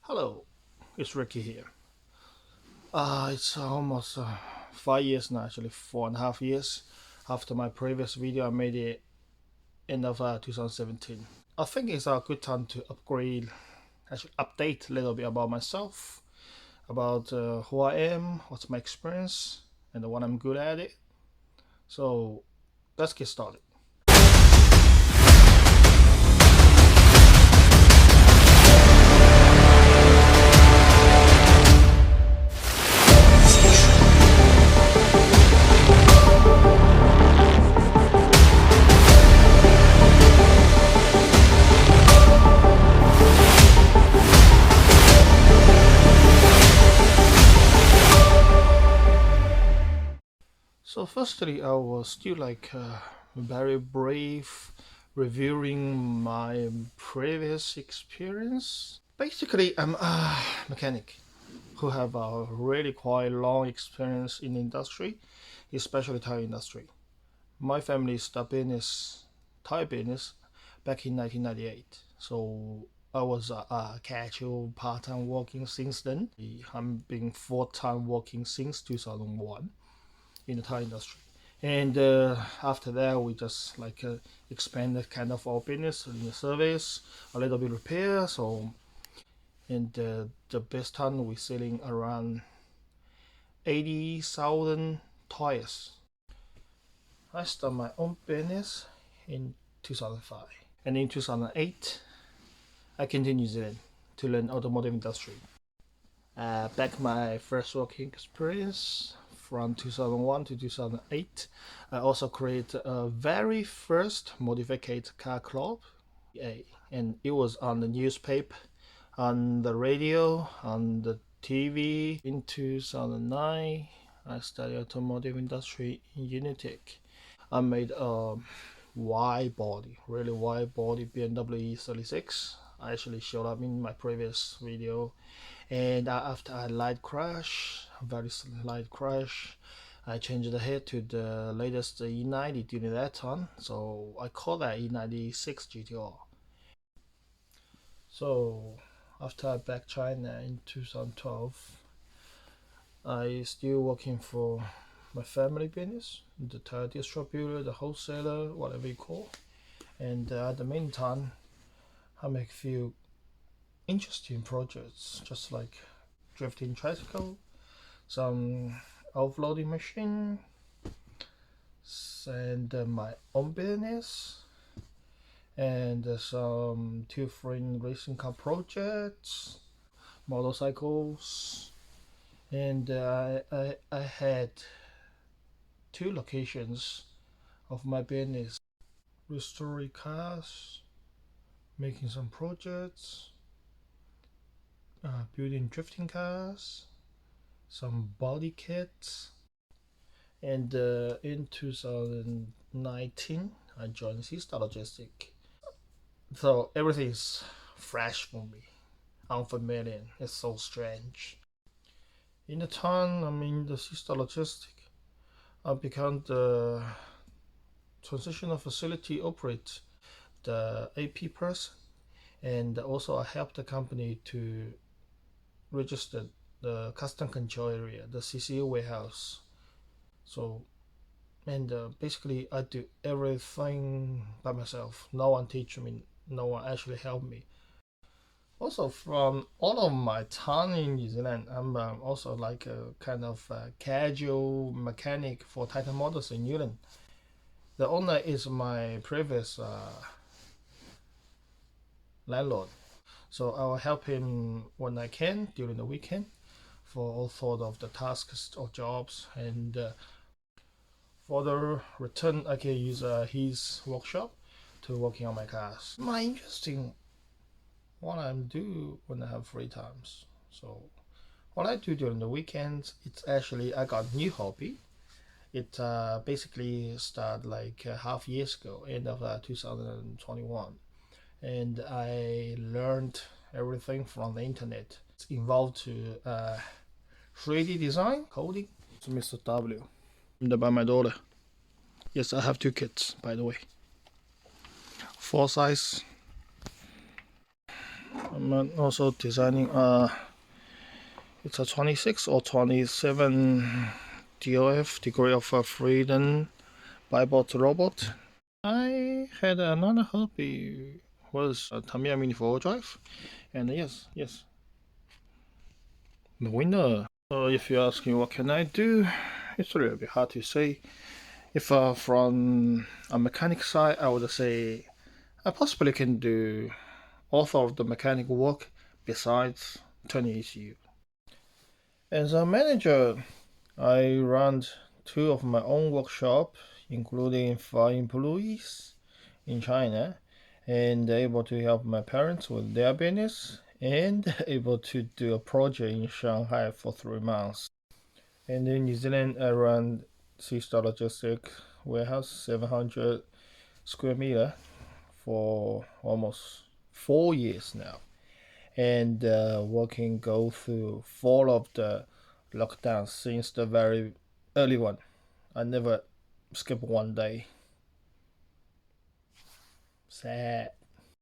Hello, it's Rekey here. It's almost 5 years now, actually 4.5 years after my previous video I made it end of 2017. I think it's a good time to upgrade, actually update a little bit about myself, about who I am, what's my experience, and what I'm good at it. So let's get started. So firstly, I was still very brave reviewing my previous experience. Basically, I'm a mechanic who have a really quite long experience in industry, especially tire industry. My family started business, tire business, back in 1998. So I was a casual part-time working since then. I'm been full-time working since 2001 in the tire industry. And after that, we just expanded kind of our business in the service, a little bit repair. So, and the best time we're selling around 80,000 tires. I started my own business in 2005, and in 2008, I came to New Zealand to learn automotive industry. Back my first working experience from 2001 to 2008. I also created a very first modified car club, and it was on the newspaper, on the radio, on the TV. In 2009, I studied automotive industry in Unitec. I made a wide body, really wide body BMW E36. I actually showed up in my previous video. And after a light crash, a very light crash, I changed the head to the latest E90 during that time. So I call that E96 GTR. So after I back China in 2012, I still working for my family business, the tire distributor, the wholesaler, whatever you call. And at the meantime, I make few interesting projects, just like drifting tricycle, some offloading machine, and my own business, and some two frame racing car projects, motorcycles, and I had two locations of my business: restoring cars, making some projects, building drifting cars, some body kits. And in 2019, I joined Cstar Logistic. So everything is fresh for me, unfamiliar. It's so strange. In the time I'm in the Cstar Logistic, I become the transitional facility operator, the AP person, and also I help the company to register the custom control area, the CCU warehouse. So, and basically I do everything by myself. No one teach me, no one actually help me. Also, from all of my time in New Zealand, I'm also like a kind of casual mechanic for Titan Motors in New Zealand. The owner is my previous landlord, so I will help him when I can during the weekend for all sort of the tasks or jobs, and for the return I can use his workshop to working on my cars. My interesting what I do when I have free times. So what I do during the weekends, it's actually I got new hobby. It basically started like half years ago, end of 2021, and I learned everything from the internet. It's involved to 3D design, coding. So Mr. W, by my daughter. Yes, I have two kids, by the way. 4 size. I'm also designing it's a 26 or 27 DOF, degree of freedom Bible robot. I had another hobby was a Tamiya Mini 4 drive, and yes, the winner. If you ask me what can I do, it's a little bit hard to say. If from a mechanic side, I would say I possibly can do author of the mechanic work besides turning ECU. As a manager, I run two of my own workshop, including 5 employees in China, and able to help my parents with their business, and able to do a project in Shanghai for 3 months. And in New Zealand, I run Cstar Logistic warehouse, 700 square meter, for almost 4 years now, and working go through 4 of the lockdowns since the very early one. I never skip one day. Sad.